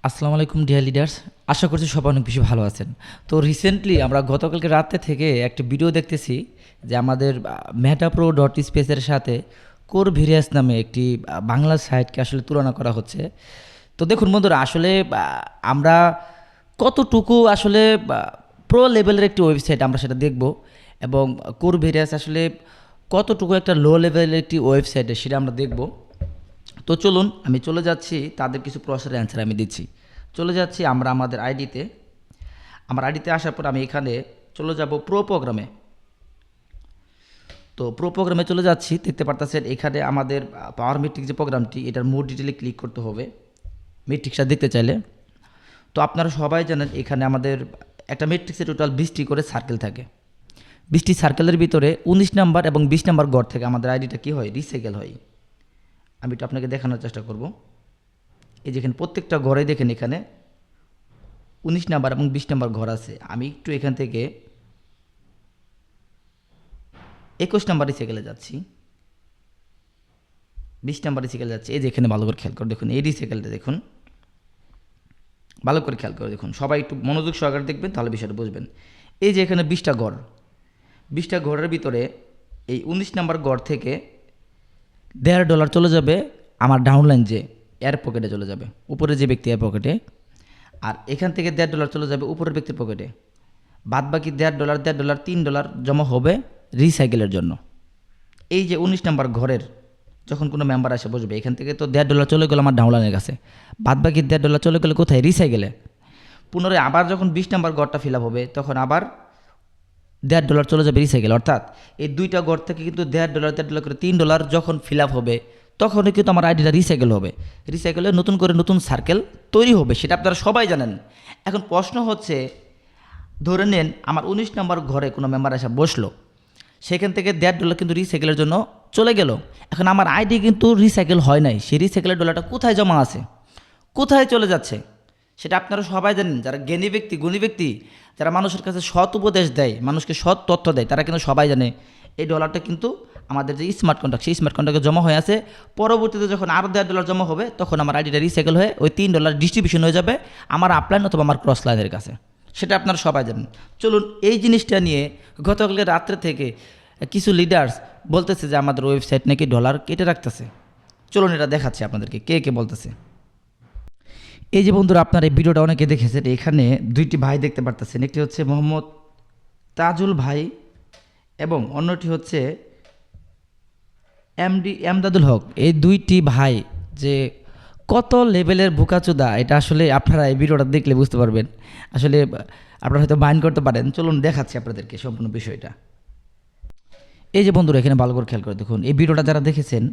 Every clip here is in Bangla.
আসসালামু আলাইকুম ডিয়ার লিডার্স। আশা করছি সবাই অনেক বেশি ভালো আছেন। তো রিসেন্টলি আমরা গতকালকে রাতে থেকে একটা ভিডিও দেখতেছি যে আমাদের মেটাপ্রো ডট স্পেসের সাথে কোর ভেরিয়াস নামে একটি বাংলা সাইটকে আসলে তুলনা করা হচ্ছে। তো দেখুন বন্ধুরা, আসলে আমরা কতটুকু আসলে প্রো লেভেলের একটি ওয়েবসাইট আমরা সেটা দেখব, এবং কোর ভেরিয়াস আসলে কতটুকু একটা লো লেভেলের একটি ওয়েবসাইট সেটা আমরা দেখব। তো চলুন আমি চলে যাচ্ছি, তাদের কিছু প্রশ্নের অ্যান্সার আমি দিচ্ছি। চলে যাচ্ছি আমরা আমাদের আইডিতে। আমার আইডিতে আসার পর আমি এখানে চলে যাব প্রো প্রোগ্রামে। তো প্রো প্রোগ্রামে চলে যাচ্ছি, দেখতে পারতেছেন এখানে আমাদের পাওয়ার মেট্রিক যে প্রোগ্রামটি, এটার মোর ডিটেলে ক্লিক করতে হবে মেট্রিক্সটা দেখতে চাইলে। তো আপনারা সবাই জানেন এখানে আমাদের একটা মেট্রিক্সে টোটাল 20টি করে সার্কেল থাকে। 20টি সার্কেলের ভিতরে 19 নাম্বার এবং 20 নাম্বার গড় থেকে আমাদের আইডিটা কী হয়, রিসাইকেল হয়। আমি একটু আপনাকে দেখানোর চেষ্টা করব। এই যেখানে প্রত্যেকটা ঘরে দেখেন এখানে 19 নাম্বার এবং 20 নাম্বার ঘর আছে। আমি একটু এখান থেকে 21 নাম্বার রিসাইকেলে যাচ্ছি, 20 নাম্বার রিসাইকেলে যাচ্ছি। এই যে এখানে ভালো করে খেয়াল করে দেখুন, এই রিসাইকেলটা দেখুন, ভালো করে খেয়াল করে দেখুন, সবাই একটু মনোযোগ সহকারে দেখবেন, তাহলে বিষয়টা বুঝবেন। এই যে এখানে 20টা ঘর, 20টা ঘরের ভিতরে এই 19 নাম্বার ঘর থেকে $1.5 চলে যাবে আমার ডাউনলাইন যে এর পকেটে চলে যাবে, উপরে যে ব্যক্তি এর পকেটে। আর এখান থেকে $1.5 চলে যাবে উপরের ব্যক্তির পকেটে। বাদ বাকি $1.5, $1.5, $3 জমা হবে রিসাইকেলের জন্য। এই যে 19 নাম্বার ঘরের যখন কোনো মেম্বার এসে বসবে, এখান থেকে তো $1.5 চলে গেলো আমার ডাউনলাইনের কাছে, বাদ বাকি $1.5 চলে গেলে কোথায়, রিসাইকেলে। পুনরায় আবার যখন 20 নাম্বার ঘরটা ফিল আপ হবে, তখন আবার $1.5 চলে যাবে রিসাইকেল। অর্থাৎ এই দুইটা ঘর থেকে কিন্তু $1.5, $1.5 করে $3 যখন ফিল আপ হবে, তখনই কিন্তু আমার আইডিটা রিসাইকেল হবে। রিসাইকেলে নতুন করে নতুন সার্কেল তৈরি হবে, সেটা আপনারা সবাই জানেন। এখন প্রশ্ন হচ্ছে, ধরে নেন আমার 19 নাম্বার ঘরে কোনো মেম্বার এসে বসলো, সেখান থেকে $1.5 কিন্তু রিসাইকেলের জন্য চলে গেল। এখন আমার আইডি কিন্তু রিসাইকেল হয় নাই, সেই রিসাইকেলের ডলারটা কোথায় জমা আছে, কোথায় চলে যাচ্ছে, সেটা আপনারা সবাই জানেন। যারা জ্ঞানী ব্যক্তি, গুণী ব্যক্তি, যারা মানুষের কাছে সৎ উপদেশ দেয়, মানুষকে সৎ তথ্য দেয়, তারা কিন্তু সবাই জানে এই ডলারটা কিন্তু আমাদের যে স্মার্ট কন্ট্রাক্ট, সেই স্মার্ট কন্ট্রাক্টে জমা হয়ে আছে। পরবর্তীতে যখন আরও $1.5 জমা হবে, তখন আমার আইডিটা রিসাইকেল হয়ে ওই $3 ডিস্ট্রিবিউশন হয়ে যাবে আমার আপলাইন অথবা আমার ক্রস লাইনের কাছে। সেটা আপনারা সবাই জানেন। চলুন এই জিনিসটা নিয়ে গতকালকে রাত্রে থেকে কিছু লিডার্স বলতেছে যে আমাদের ওয়েবসাইট নাকি ডলার কেটে রাখতেছে। চলুন এটা দেখাচ্ছি আপনাদেরকে কে কে বলতেছে। এই যে বন্ধুরা, আপনার এই ভিডিওটা অনেকে দেখেছেন। এখানে দুইটি ভাই দেখতে পারতেছেন, একটি হচ্ছে মোহাম্মদ তাজুল ভাই এবং অন্যটি হচ্ছে এমদাদুল হক। এই দুইটি ভাই যে কত লেভেলের বোকাচোদা, এটা আসলে আপনারা এই ভিডিওটা দেখলে বুঝতে পারবেন। আসলে আপনারা হয়তো বাইন করতে পারেন। চলুন দেখাচ্ছি আপনাদেরকে সম্পূর্ণ বিষয়টা। এই যে বন্ধুরা, এখানে ভালো করে খেয়াল করে দেখুন, এই ভিডিওটা যারা দেখেছেন,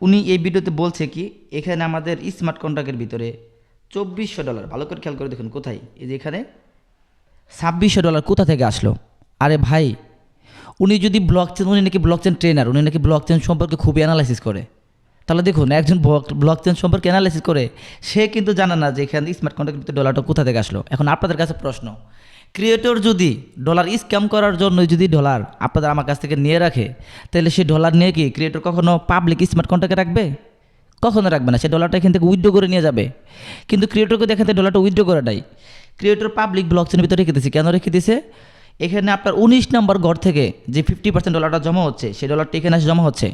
উনি এই ভিডিওতে বলছে কি, এখানে আমাদের স্মার্ট কন্ট্রাক্টের ভিতরে $2400, ভালো করে খেয়াল করে দেখুন কোথায়, এই যে এখানে $2600 কোথা থেকে আসলো। আরে ভাই, উনি যদি ব্লকচেন, উনি নাকি ব্লকচেন ট্রেনার, উনি নাকি ব্লকচেন সম্পর্কে খুবই অ্যানালাইসিস করে। তাহলে দেখুন, একজন ব্লকচেন সম্পর্কে অ্যানালাইসিস করে, সে কিন্তু জানে না যে এখানে স্মার্ট কন্ট্রাক্টের ভিতরে ডলারটা কোথা থেকে আসলো। এখন আপনাদের কাছে প্রশ্ন, ক্রিয়েটর যদি ডলার স্ক্যাম করার জন্য যদি ডলার আপনাদের আমার কাছ থেকে নিয়ে রাখে, তাহলে সেই ডলার নিয়ে কি ক্রিয়েটর কখনো পাবলিক স্মার্ট কন্ট্রাক্টে রাখবে? কখনো রাখবে না। সে ডলারটা এখান থেকে উইথড্র করে নিয়ে যাবে। কিন্তু ক্রিয়েটরকে দেখেন ডলারটা উইথড্র করে নাই, ক্রিয়েটর পাবলিক ব্লকচেনের ভিতরে রেখে দিয়েছে। কেন রেখে দিয়েছে? এখানে আপনার 19 নম্বর ঘর থেকে যে 50% ডলারটা জমা হচ্ছে, সেই ডলারটা এখানে এসে জমা হচ্ছে।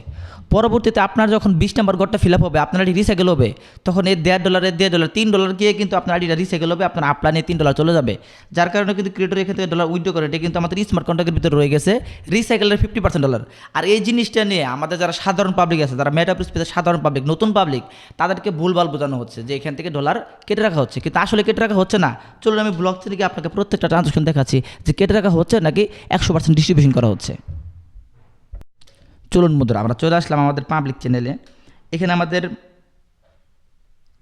পরবর্তীতে আপনার যখন 20 নম্বর ঘরটা ফিল আপ হবে, আপনার আইডি রিসাইকেল হবে, তখন এই $1.5, $3 গিয়ে কিন্তু আপনার আইডিটা রিসাইকেল হবে, আপনার আপলাইনে $3 চলে যাবে। যার কারণে কিন্তু ক্রিয়েটর এখান থেকে ডলার উইথড্র করে, এটা কিন্তু আমাদের স্মার্ট কন্ট্রাক্টের ভিতরে রয়ে গেছে রিসাইকেলের 50% ডলার। আর এই জিনিসটা নিয়ে আমাদের যারা সাধারণ পাবলিক আছে, যারা মেটাপ্রো স্পেসের সাধারণ পাবলিক, নতুন পাবলিক, তাদেরকে ভুলভাল বোঝানো হচ্ছে যে এখান থেকে ডলার কেটে রাখা হচ্ছে, কিন্তু আসলে কেটে রাখা হচ্ছে না। চলুন আমি ব্লক থেকে আপনাকে প্রত্যেকটা ট্রানজাকশন দেখাচ্ছি যে কেটে রাখা হচ্ছে নাকি 100% ডিস্ট্রিবিউশন করা হচ্ছে। চলুন বন্ধুরা, আমরা চলে আসলাম আমাদের পাবলিক চ্যানেলে। এখানে আমাদের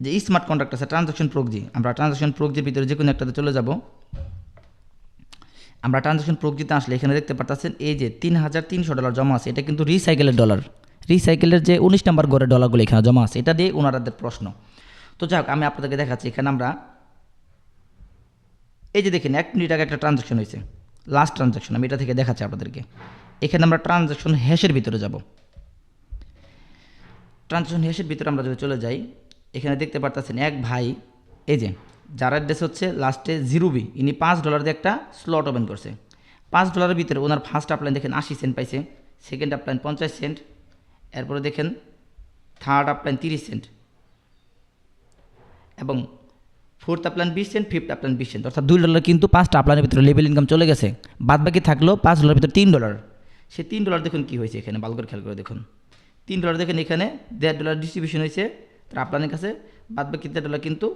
যে স্মার্ট কন্ট্রাক্ট আছে ট্রানজাকশন প্রোগজি, আমরা ট্রানজাকশন প্রোগজির ভিতরে যে কোনো একটাতে চলে যাব। আমরা ট্রানজাকশন প্রোগজিতে আসলে এখানে দেখতে পাচ্ছেন এই যে $3300 জমা আছে, এটা কিন্তু রিসাইকেলের ডলার। রিসাইকেলের যে 19 নম্বর গড়ের ডলারগুলো এখানে জমা আছে, এটা দিয়ে ওনারাদের প্রশ্ন। তো যাক, আমি আপনাদেরকে দেখাচ্ছি। এখানে আমরা এই যে দেখেন 1 মিনিট আগে একটা ট্রানজাকশন হয়েছে, লাস্ট ট্রানজাকশন, আমি এটা থেকে দেখাচ্ছি আপনাদেরকে। এখানে আমরা ট্রানজাকশন হ্যাশের ভিতরে যাব। ট্রানজাকশন হ্যাশের ভিতরে আমরা যদি চলে যাই, এখানে দেখতে পারতেছেন এক ভাই এই যে যার অ্যাড্রেস হচ্ছে লাস্টে $0B, ইনি $5 দিয়ে একটা স্লট ওপেন করছে। $5 ভিতরে ওনার ফার্স্ট আপলাইন দেখেন 80 সেন্ট পাইছে, সেকেন্ড আপলাইন 50 সেন্ট, এরপরে দেখেন থার্ড আপলাইন 30 সেন্ট, এবং fourth upline 20 cent, fifth upline 20 cent, অর্থাৎ $2 কিন্তু 5টা আপলাইনের ভিতরে লেভেল ইনকাম চলে গেছে। বাদ বাকি থাকলো $5 ভিতরে $3। সে $3 দেখুন কী হয়েছে এখানে, ভালো করে খেয়াল করে দেখুন। $3 দেখেন এখানে $1.5 ডিস্ট্রিবিউশন হয়েছে তার আপলাইনের কাছে, বাদ বাকি $1 কিন্তু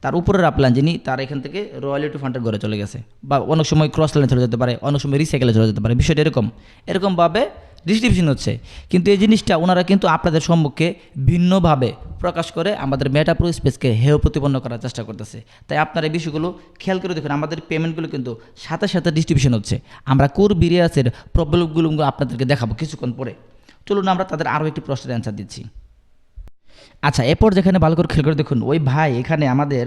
তার উপরের আপলাইন যিনি তার এখান থেকে রয়্যালিটি ফান্ডের ঘরে চলে গেছে, বা অনেক সময় ক্রস লাইনে চলে যেতে পারে, অনেক সময় রিসাইকেলে চলে যেতে পারে। বিষয়টা এরকমভাবে ডিস্ট্রিবিউশন হচ্ছে। কিন্তু এই জিনিসটা ওনারা কিন্তু আপনাদের সম্মুখে ভিন্নভাবে প্রকাশ করে আমাদের মেটাপ্রো স্পেসকে হেয় প্রতিপন্ন করার চেষ্টা করতেছে। তাই আপনারা এই বিষয়গুলো খেয়াল করে দেখুন, আমাদের পেমেন্টগুলো কিন্তু সাথে সাথে ডিস্ট্রিবিউশন হচ্ছে। আমরা কোর বিরিয়াসের প্রবলেমগুলো আপনাদেরকে দেখাবো কিছুক্ষণ পরে। চলুন আমরা তাদের আরও একটি প্রশ্নের অ্যান্সার দিচ্ছি। আচ্ছা, এরপর যেখানে ভালো করে খেয়াল করে দেখুন, ওই ভাই এখানে আমাদের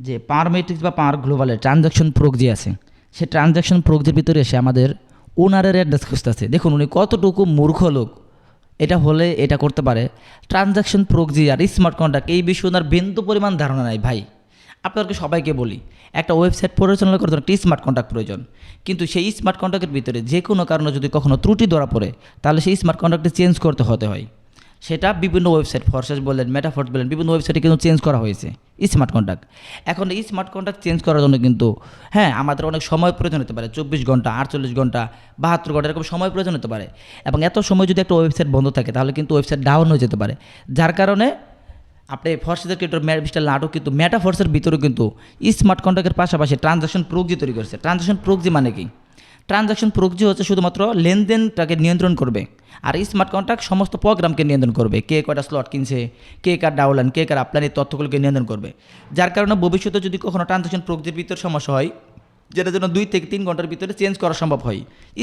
যে পাওয়ার মেট্রিক্স বা পাওয়ার গ্লোবালের ট্রানজ্যাকশন প্রোগজি আছে, সেই ট্রানজ্যাকশন প্রোগজির ভিতরে এসে আমাদের ওনারের অ্যাড্রেস খুঁজতেছে। দেখুন উনি কতটুকু মূর্খ লোক, এটা হলে এটা করতে পারে। ট্রানজ্যাকশন প্রোগজি আর স্মার্ট কন্ট্রাক্ট এই বিষয়ে ওনার বিন্দু পরিমাণ ধারণা নাই। ভাই আপনাদেরকে সবাইকে বলি, একটা ওয়েবসাইট পরিচালনা করতে একটা স্মার্ট কন্ট্রাক্ট প্রয়োজন, কিন্তু সেই স্মার্ট কন্ট্রাক্টের ভিতরে যে কোনো কারণে যদি কখনো ত্রুটি ধরা পড়ে, তাহলে সেই স্মার্ট কন্ট্রাক্টে চেঞ্জ করতে হতে হয়। সেটা বিভিন্ন ওয়েবসাইট, ফরসেস বললেন, মেটাফোর্স বললেন, বিভিন্ন ওয়েবসাইটে কিন্তু চেঞ্জ করা হয়েছে স্মার্ট কন্ট্রাক্ট। এখন এই স্মার্ট কন্ট্রাক্ট চেঞ্জ করার জন্য কিন্তু আমাদের অনেক সময় প্রয়োজন হতে পারে, 24 ঘন্টা, 48 ঘন্টা, 72 ঘন্টা, এরকম সময় প্রয়োজন হতে পারে। এবং এত সময় যদি একটা ওয়েবসাইট বন্ধ থাকে, তাহলে কিন্তু ওয়েবসাইট ডাউন হয়ে যেতে পারে। যার কারণে আপনি ফরসেসের ক্রিয়েটর মিস্টার লাটও কিন্তু মেটাফোর্সের ভিতরেও কিন্তু স্মার্ট কন্ট্রাক্টের পাশাপাশি ট্রানজ্যাকশন প্রোগজি তৈরি করেছে। ট্রানজ্যাকশন প্রোগজি মানে কি? ট্রানজ্যাকশন প্রোগজি হচ্ছে শুধুমাত্র লেনদেনটাকে নিয়ন্ত্রণ করবে, আর স্মার্ট কন্ট্রাক্ট সমস্ত প্রোগ্রামকে নিয়ন্ত্রণ করবে। কে কয়টা স্লট কিনছে, কে কার ডাউনলাইন, কে কার আপলাইন, এই তথ্যগুলোকে নিয়ন্ত্রণ করবে। যার কারণে ভবিষ্যতে যদি কখনো ট্রানজ্যাকশন প্রোগজির ভিতরে সমস্যা হয়, যেটা যেন 2 থেকে 3 ঘন্টার ভিতরে চেঞ্জ করা সম্ভব হয়,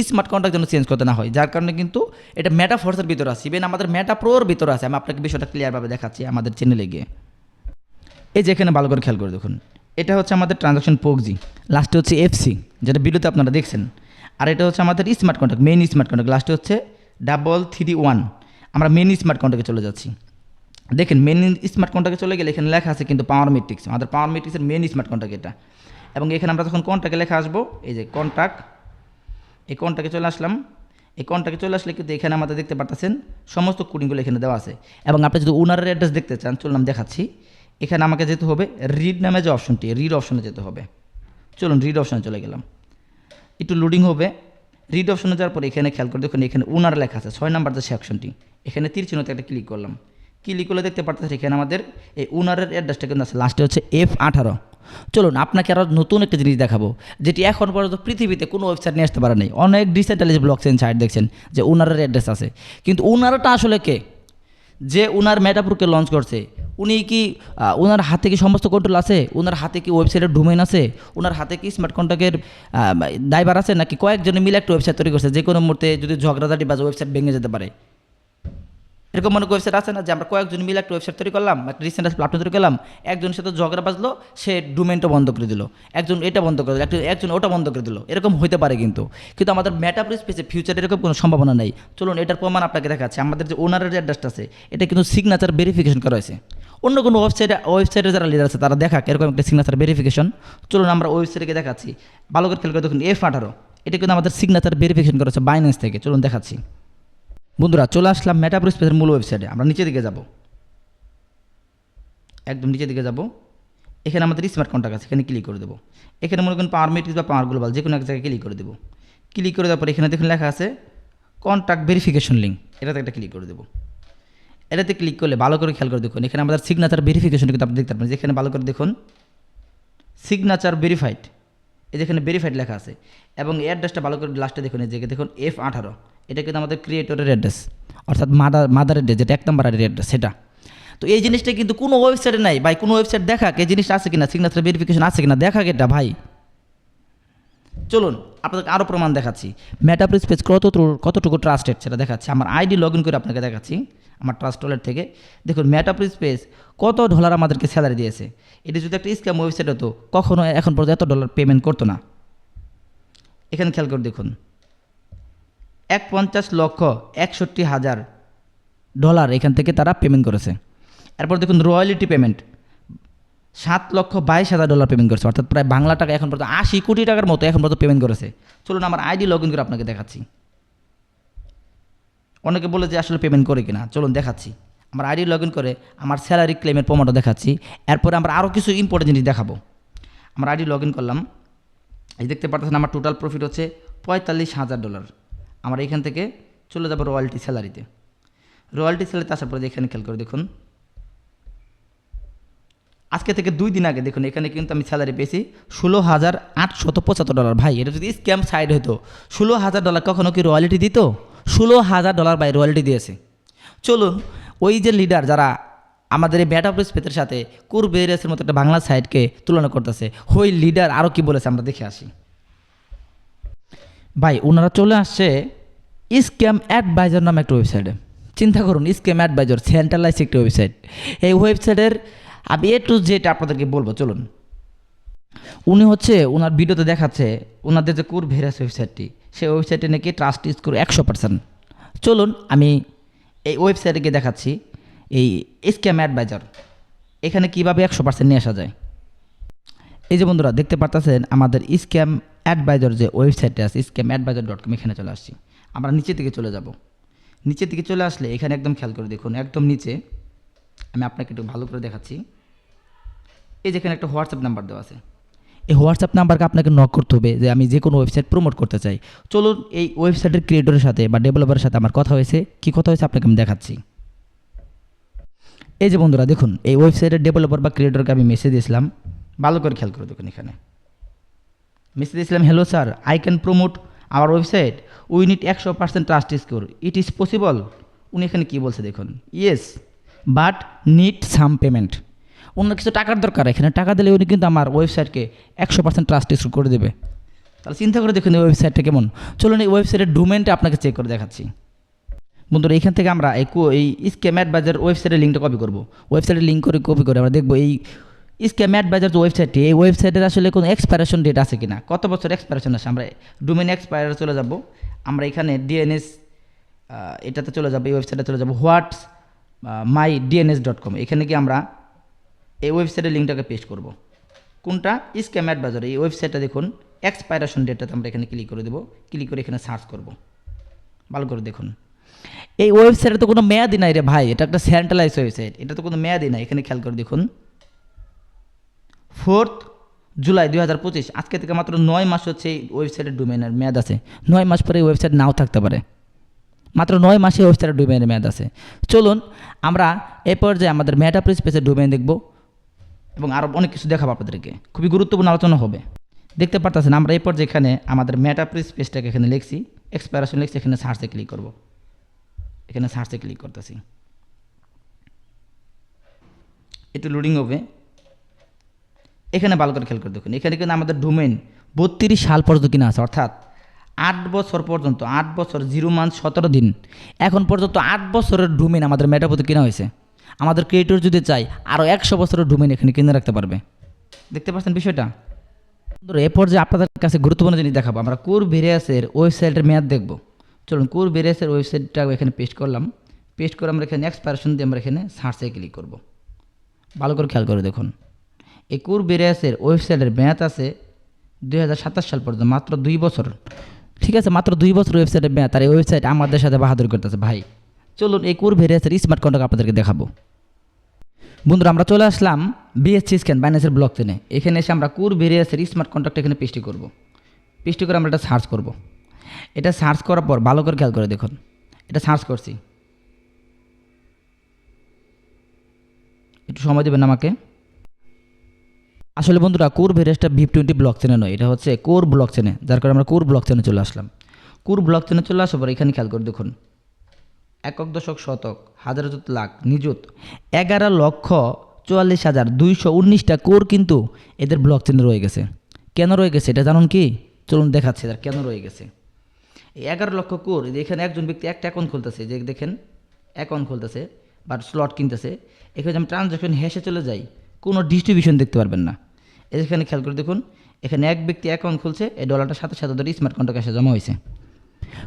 স্মার্ট কন্ট্রাক্ট যেন চেঞ্জ করতে না হয়। যার কারণে কিন্তু এটা মেটাফোর্সের ভিতরে আছে, ইভেন আমাদের মেটাপ্রোর ভিতরে আছে। আমি আপনাকে বিষয়টা ক্লিয়ারভাবে দেখাচ্ছি আমাদের চ্যানেলে গিয়ে। এই যে এখানে ভালো করে খেয়াল করে দেখুন, এটা হচ্ছে আমাদের ট্রানজ্যাকশন প্রোগজি, লাস্টে হচ্ছে এফসি, যেটা ভিডিওতে আপনারা দেখছেন। আর এটা হচ্ছে আমাদের smart contract, main smart contract, লাস্টে হচ্ছে 331। আমরা মেইন স্মার্ট কন্ট্রাক্টে চলে যাচ্ছি। দেখেন মেইন স্মার্ট কন্ট্রাক্টে চলে গেলে এখানে লেখা আছে কিন্তু পাওয়ার মেট্রিক্স, আমাদের পাওয়ার মেট্রিক্সের মেইন স্মার্ট কন্ট্রাক্ট এটা। এবং এখানে আমরা যখন কন্ট্রাক্টে লেখা আসবো, এই যে কন্ট্রাক্ট, এই কন্ট্রাক্টে চলে আসলাম। এই কন্ট্রাক্টে চলে আসলে কিন্তু এখানে আমাদের দেখতে পাচ্ছেন সমস্ত কোডিংগুলো এখানে দেওয়া আছে। এবং আপনি যদি ওনারের অ্যাড্রেস দেখতে চান, চলুন দেখাচ্ছি। এখানে আমাকে যেতে হবে রিড নামে যে অপশনটি, রিড অপশনে যেতে হবে। চলুন রিড অপশনে চলে গেলাম, একটু লোডিং হবে। রিড অপশনে যাওয়ার পর এখানে খেয়াল করে দেখুন, এখানে ওনার লেখা আছে 6 নাম্বার যে সেকশনটি, এখানে তীর চিহ্নতে একটা ক্লিক করলাম। ক্লিক করলে দেখতে পাচ্ছেন এখানে আমাদের এই ওনারের অ্যাড্রেসটা কিন্তু আছে, লাস্টে হচ্ছে F18। চলুন আপনাকে আরও নতুন একটা জিনিস দেখাবো, যেটি এখন পর্যন্ত পৃথিবীতে কোনো ওয়েবসাইট নিয়ে আসতে পারে নাই। অনেক ডিসেন্ট্রালাইজড ব্লকচেন সাইট দেখছেন যে ওনারের অ্যাড্রেস আছে, কিন্তু ওনারটা আসলে কে? যে ওনার মেটাপ্রোকে লঞ্চ করছে, উনি কি ওনার হাতে কি সমস্ত কন্ট্রোল আছে? ওনার হাতে কি ওয়েবসাইটের ডোমেইন আছে? ওনার হাতে কি স্মার্ট কন্ট্রাক্টের দায়ভার আছে? নাকি কয়েকজনে মিলে একটা ওয়েবসাইট তৈরি করছে, যে কোনো মুহূর্তে যদি ঝগড়াঝাটি বাজে ওয়েবসাইট ভেঙে যেতে পারে? এরকম অনেক ওয়েবসাইট আছে না, যে আমরা কয়েকজন মিলে একটা ওয়েবসাইট তৈরি করলাম, একটা রিসেন্ট প্ল্যাটফর্ম তৈরি করলাম, একজনের সাথে ঝগড়া বাজলো, সে ডোমেইনটা বন্ধ করে দিল, একজন এটা বন্ধ করে দিল, একজন ওটা বন্ধ করে দিল। এরকম হতে পারে, কিন্তু আমাদের মেটাপ্রো স্পেসে ফিউচারে এরকম কোনো সম্ভাবনা নেই। চলুন এটার প্রমাণ আপনাকে দেখাচ্ছি। আমাদের যে ওনারের অ্যাড্রেসটা আছে, এটা কিন্তু সিগনেচার ভেরিফিকেশন করা হয়েছে। অন্য কোনো ওয়েবসাইটে যারা লিডার আছে তারা দেখাক এরকম একটা সিগনেচার ভেরিফিকেশন। চলুন আমরা ওয়েবসাইটে দেখাচ্ছি, ভালো করে খেয়াল করে দেখুন। F18 এটা কিন্তু আমাদের সিগনেচার ভেরিফিকেশন করা হচ্ছে বাইন্যান্স থেকে। চলুন দেখাচ্ছি। বন্ধুরা চলে আসলাম মেটাপ্রো স্পেসের মূল ওয়েবসাইটে। আমরা নিচের দিকে যাব, একদম নিচের দিকে যাব। এখানে আমাদের স্মার্ট কন্ট্রাক্ট আছে, এখানে ক্লিক করে দেবো। এখানে মনে করেন পাওয়ার মেট্রিক্স বা পাওয়ার গ্লোবাল যে কোনো এক জায়গায় ক্লিক করে দেবো। ক্লিক করে দেওয়ার পর এখানে দেখুন লেখা আছে কন্ট্রাক্ট ভেরিফিকেশন লিঙ্ক, এটাতে একটা ক্লিক করে দেবো। এটাতে ক্লিক করলে ভালো করে খেয়াল করে দেখুন, এখানে আমাদের সিগনেচার ভেরিফিকেশন কিন্তু আপনি দেখতে পাবেন। যেখানে ভালো করে দেখুন সিগনেচার ভেরিফাইড, এই যেখানে ভেরিফাইড লেখা আছে। এবং এই অ্যাড্রেসটা ভালো করে লাস্টে দেখুন, এই যে দেখুন F18, এটা কিন্তু আমাদের ক্রিয়েটরের অ্যাড্রেস, অর্থাৎ মাদার অ্যাড্রেস, যেটা 1 নম্বর অ্যাড্রেস সেটা। তো এই জিনিসটা কিন্তু কোনো ওয়েবসাইটে নাই ভাই। কোনো ওয়েবসাইট দেখাক এই জিনিসটা আছে কিনা, সিগনেচার ভেরিফিকেশন আছে কিনা দেখাক এটা ভাই। চলুন আপনাদেরকে আরও প্রমাণ দেখাচ্ছি। মেটাপ্রো স্পেস কতটুকু ট্রাস্টেড সেটা দেখাচ্ছি। আমার আইডি লগ ইন করে আপনাকে দেখাচ্ছি আমার ট্রাস্ট ওয়ালেট থেকে। দেখুন মেটাপ্রো স্পেস কত ডলার আমাদেরকে স্যালারি দিয়েছে। এটা যদি একটা স্ক্যাম ওয়েবসাইট হতো, কখনো এখন পর্যন্ত এত ডলার পেমেন্ট করতো না। এখানে খেয়াল করে দেখুন 51,61,000 ডলার এখান থেকে তারা পেমেন্ট করেছে। এরপর দেখুন রয়্যালিটি পেমেন্ট $7,22,000 পেমেন্ট করেছে, অর্থাৎ প্রায় বাংলা টাকা এখন পর্যন্ত 80 কোটি টাকার মতো এখন পর্যন্ত পেমেন্ট করেছে। চলুন আমার আইডি লগ ইন করে আপনাকে দেখাচ্ছি। অনেকে বলে যে আসলে পেমেন্ট করে কিনা, চলুন দেখাচ্ছি। আমার আইডি লগ ইন করে আমার স্যালারি ক্লেমের প্রমাণটা দেখাচ্ছি। এরপরে আমরা আরও কিছু ইম্পর্টেন্ট জিনিস দেখাবো। আমার আইডি লগ ইন করলাম, এই দেখতে পাচ্ছেন আমার টোটাল প্রফিট হচ্ছে $45,000। আমরা এখান থেকে চলে যাবো রয়্যালটি স্যালারিতে। রয়্যালটি স্যালারিতে আসার পরে এখানে খেয়াল করে দেখুন, আজকে থেকে 2 দিন আগে দেখুন এখানে কিন্তু আমি স্যালারি পেয়েছি $16,875। ভাই এটা যদি স্ক্যাম সাইড হতো, $16,000 কখনো কি রয়্যালিটি দিত? $16,000 ভাই রয়্যালিটি দিয়েছে। চলুন ওই যে লিডার যারা আমাদের এই ব্যাটা প্রিন্সেপের সাথে কুরবেরিয়াসের মতো একটা বাংলা সাইটকে তুলনা করতেছে, ওই লিডার আরও কি বলেছে আমরা দেখে আসি। ভাই ওনারা চলে আসছে স্ক্যাম অ্যাডভাইজার নামে একটা ওয়েবসাইটে। চিন্তা করুন, স্ক্যাম অ্যাডভাইজার সেন্ট্রালাইজ একটা ওয়েবসাইট। এই ওয়েবসাইটের আমি A to Z আপনাদেরকে বলবো। চলুন, উনি হচ্ছে ওনার ভিডিওতে দেখাচ্ছে ওনাদের যে কুরবেরিয়াস ওয়েবসাইটটি, সেই ওয়েবসাইটে নাকি ট্রাস্ট স্কোর 100%। চলুন আমি এই ওয়েবসাইটে গিয়ে দেখাচ্ছি এই স্ক্যাম অ্যাডভাইজার এখানে কীভাবে 100% নিয়ে আসা যায়। এই যে বন্ধুরা দেখতে পারতেছেন আমাদের স্ক্যাম অ্যাডভাইজার যে ওয়েবসাইটে আছে scammadvisor.com, এখানে চলে আসছি। আমরা নিচের দিকে চলে যাব। নিচের দিকে চলে আসলে এখানে একদম খেয়াল করে দেখুন, একদম নিচে আমি আপনাকে একটু ভালো করে দেখাচ্ছি। এই যেখানে একটা হোয়াটসঅ্যাপ নাম্বার দেওয়া আছে, এই হোয়াটসঅ্যাপ নাম্বারকে আপনাকে নক করতে হবে যে আমি যে কোনো ওয়েবসাইট প্রমোট করতে চাই। চলুন এই ওয়েবসাইটের ক্রিয়েটরের সাথে বা ডেভেলপারের সাথে আমার কথা হয়েছে। কী কথা হয়েছে আপনাকে আমি দেখাচ্ছি। এই যে বন্ধুরা দেখুন, এই ওয়েবসাইটের ডেভেলপার বা ক্রিয়েটরকে আমি মেসেজ দিয়েছিলাম, ভালো করে খেয়াল করে দেখুন। এখানে মেসেজ দিয়েছিলাম, hello sir, I can promote hour website, we need 100% trust score, it is possible. উনি এখানে কী বলছে দেখুন, yes but need some payment. অন্য কিছু টাকার দরকার, এখানে টাকা দিলে উনি কিন্তু আমার ওয়েবসাইটকে 100% ট্রাস্ট স্কোর করে দেবে। তাহলে চিন্তা করে দেখুন এই ওয়েবসাইটটা কেমন। চলুন এই ওয়েবসাইটের ডোমেনটা আপনাকে চেক করে দেখাচ্ছি। বন্ধুরা এখান থেকে আমরা এই স্ক্যাম অ্যাডভাইজার ওয়েবসাইটের লিঙ্কটা কপি করব। ওয়েবসাইটের লিঙ্ক করে কপি করে আমরা দেখবো এই স্ক্যাম অ্যাডভাইজার যে ওয়েবসাইটটি, এই ওয়েবসাইটের আসলে কোনো এক্সপায়ারেশন ডেট আছে কিনা, কত বছর এক্সপায়ারেশন আছে। আমরা ডোমেন এক্সপায়ারে চলে যাব। আমরা এখানে ডিএনএস এটাতে চলে যাব, এই ওয়েবসাইটে চলে যাব হোয়াটস mydns.com। এখানে কি আমরা এই ওয়েবসাইটের লিঙ্কটাকে পেস্ট করব। কোনটা? Scam advisor. এই ওয়েবসাইটটা দেখুন এক্সপায়ারেশন ডেটটাতে আমরা এখানে ক্লিক করে দেবো। ক্লিক করে এখানে সার্চ করব। ভালো করে দেখুন, এই ওয়েবসাইটে তো কোনো মেয়াদি নাই রে ভাই, এটা একটা সেন্ট্রালাইজ ওয়েবসাইট, এটা তো কোনো মেয়াদি নাই। এখানে খেয়াল করে দেখুন 4 জুলাই 2025, আজকে থেকে মাত্র 9 মাস হচ্ছে এই ওয়েবসাইটের ডোমেনের মেয়াদ আছে। 9 মাস পরে এই ওয়েবসাইট নাও থাকতে পারে, মাত্র 9 মাসে ওয়েবসাইটের ডোমেনের মেয়াদ আছে। চলুন আমরা এ পর্যায়ে আমাদের মেটা প্রিন্সেপের ডোমেন দেখব এবং আরও অনেক কিছু দেখাবো আপনাদেরকে, খুবই গুরুত্বপূর্ণ আলোচনা হবে। দেখতে পারতেছেন আমরা এই পর্যায়ে এখানে আমাদের মেটা প্রিন্সেপটাকে এখানে লিখছি, এক্সপায়ারেশন লিখছি, এখানে সার্চে ক্লিক করব। এখানে সার্চে ক্লিক করতেছি, একটু লোডিং হবে। এখানে ভালো করে খেয়াল করে দেখুন, এখানে কিন্তু আমাদের ডোমেন 32 সাল পর্যন্ত কিনা আছে, অর্থাৎ 8 বছর পর্যন্ত, 8 বছর 0 মান্থ 17 দিন, এখন পর্যন্ত 8 বছরের ডোমেন আমাদের মেটাপোতে কিনা হয়েছে। আমাদের ক্রিয়েটর যদি চাই আরও 100 বছরের ডোমেন এখানে কিনে রাখতে পারবে। দেখতে পাচ্ছেন বিষয়টা। এ পর্যায়ে আপনাদের কাছে গুরুত্বপূর্ণ জিনিস দেখাবো, আমরা কুরবেরিয়াসের ওয়েবসাইটের মেয়াদ দেখব। চলুন কুরবেরিয়াসের ওয়েবসাইটটা এখানে পেস্ট করলাম। পেস্ট করে আমরা এখানে এক্সপায়ারেশন দিয়ে আমরা এখানে সার্চে ক্লিক করব। ভালো করে খেয়াল করে দেখুন, এই কুরবেরিয়াসের ওয়েবসাইটের মেয়াদ আছে 2027 সাল পর্যন্ত, মাত্র 2 বছর। ঠিক আছে, মাত্র 2 বছর ওয়েবসাইটের মেয়াদ, আর এই ওয়েবসাইট আমাদের সাথে বাহাদুরি করতেছে ভাই। চলুন এই কুরবেরিয়াসের স্মার্ট কন্ট্রাক্ট আপনাদেরকে দেখাবো। বন্ধুরা আমরা চলে আসলাম BSC স্ক্যান বাইন্যান্সের ব্লক চেনে। এখানে এসে আমরা কুরবেরিয়াসের স্মার্ট কন্ট্রাক্ট এখানে পেস্টি করব। পেস্টি করে আমরা এটা সার্চ করব। এটা সার্চ করার পর ভালো করে খেয়াল করে দেখুন, এটা সার্চ করছি, একটু সময় দেবেন আমাকে। আসলে বন্ধুরা কুরবেরিয়াসটা VIP20 ব্লক চেনে নয়, এটা হচ্ছে কোর ব্লক চেনে, যার কারণে আমরা কোর ব্লক চেনে চলে আসলাম। কোর ব্লক চেনে চলে আসার পর এখানে খেয়াল করে দেখুন, একক দশক শতক হাজার যত লাখ নিযুত 11,44,219টা কোর কিন্তু এদের ব্লক চেনে রয়ে গেছে। কেন রয়ে গেছে এটা জানুন কি? চলুন দেখাচ্ছি তার কেন রয়ে গেছে। এই 11 লক্ষ কোর, এখানে একজন ব্যক্তি একটা অ্যাকাউন্ট খুলতেছে, যে দেখেন অ্যাকাউন্ট খুলতেছে বা স্লট কিনতেছে, এখানে আমি ট্রানজ্যাকশন হেসে চলে যাই, কোনো ডিস্ট্রিবিউশন দেখতে পারবেন না। এখানে খেয়াল করে দেখুন, এখানে এক ব্যক্তি অ্যাকাউন্ট খুলছে, এই ডলারটা সাথে সাথে ধরে স্মার্ট কন্ট্রাক্ট এসে জমা হয়েছে,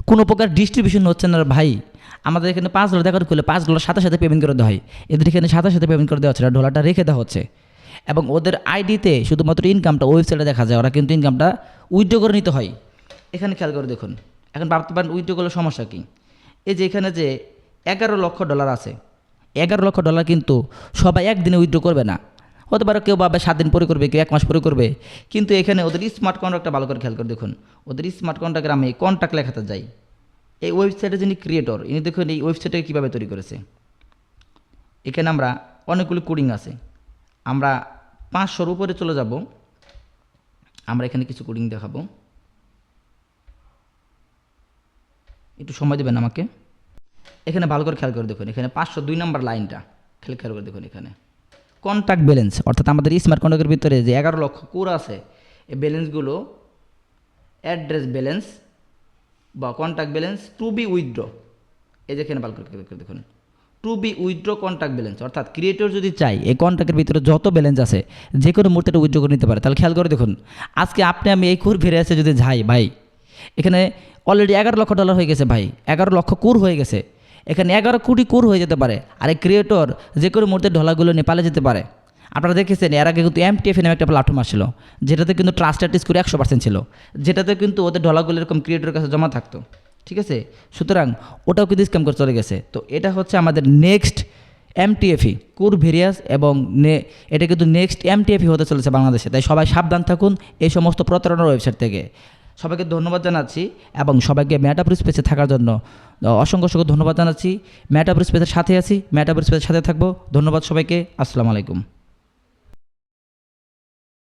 কোনো প্রকার ডিস্ট্রিবিউশন হচ্ছে না ভাই। আমাদের এখানে $5 অ্যাকাউন্ট খুলে $5 সাথে সাথে পেমেন্ট করে দেওয়া হয়, এদের এখানে সাথে সাথে পেমেন্ট করে দেওয়া হচ্ছে, ডলারটা রেখে দেওয়া হচ্ছে। এবং ওদের আইডিতে শুধুমাত্র ইনকামটা ওয়েবসাইটে দেখা যায়, ওরা কিন্তু ইনকামটা উইথড্র করে নিতে হয়। এখানে খেয়াল করে দেখুন, এখন ভাবতে পারেন উইথড্র করলে সমস্যা কী। এই যে এখানে যে $11 লক্ষ আছে, $11 লক্ষ কিন্তু সবাই একদিনে উইথড্র করবে না, হতে পারে কেউ ভাবে 7 দিন পরে করবে, কেউ 1 মাস পরে করবে। কিন্তু এখানে ওদের স্মার্ট কন্ট্রাক্টটা ভালো করে খেয়াল করে দেখুন, ওদের স্মার্ট কন্ট্রাক্টে আমি কন্ট্রাক্ট লেখাতে যাই, এই ওয়েবসাইটে যিনি ক্রিয়েটর ইনি দেখুন এই ওয়েবসাইটটাকে কীভাবে তৈরি করেছে। এখানে আমরা অনেকগুলো কোডিং আছে, আমরা 500-র উপরে চলে যাব। আমরা এখানে কিছু কোডিং দেখাবো, একটু সময় দেবেন আমাকে। এখানে ভালো করে খেয়াল করে দেখুন, এখানে 502 নম্বর লাইনটা খেয়াল করে দেখুন। এখানে কন্ট্যাক্ট ব্যালেন্স, অর্থাৎ আমাদের স্মার্ট কন্ট্রাক্টের ভিতরে যে 11 লক্ষ কোর আছে, এই ব্যালেন্সগুলো অ্যাড্রেস ব্যালেন্স বা contact balance to be withdraw. এই যে এখানে ভালো করে দেখুন, to be withdraw contact balance, অর্থাৎ ক্রিয়েটর যদি চাই এই কন্ট্যাক্টের ভিতরে যত ব্যালেন্স আছে যে কোনো মুহূর্তে এটা উইথড্র করে নিতে পারে। তাহলে খেয়াল করে দেখুন, আজকে আপনি আমি এই কোর ফিরে আসে যদি যাই ভাই, এখানে অলরেডি $11 লক্ষ হয়ে গেছে ভাই, 11 লক্ষ কোর হয়ে গেছে, এখানে 11 কোটি কোর হয়ে যেতে পারে। আর এই ক্রিয়েটর যে কোনো মুহূর্তে ডলারগুলো নেপালে যেতে পারে। আপনারা দেখেছেন এর আগে কিন্তু MTF নামে একটা প্ল্যাটফর্ম আসছিল, যেটাতে কিন্তু ট্রাস্টেড স্কোর 100% ছিল, যেটাতে কিন্তু ওদের ডলারগুলো এরকম ক্রিয়েটরের কাছে জমা থাকতো। ঠিক আছে, সুতরাং ওটাও কিন্তু স্ক্যাম করে চলে গেছে। তো এটা হচ্ছে আমাদের নেক্সট MTFE কোর ভেরিয়াস, এবং এটা কিন্তু নেক্সট MTFE হতে চলেছে বাংলাদেশে। তাই সবাই সাবধান থাকুন এই সমস্ত প্রতারণার ওয়েবসাইট থেকে। সবাইকে ধন্যবাদ জানাচ্ছি এবং সবাইকে মেটাভার্স স্পেসে থাকার জন্য অসংখ্য ধন্যবাদ জানাচ্ছি। মেটাভার্স স্পেসের সাথে আছি, মেটাভার্স স্পেসের সাথে থাকবো। ধন্যবাদ সবাইকে, আসসালামু আলাইকুম।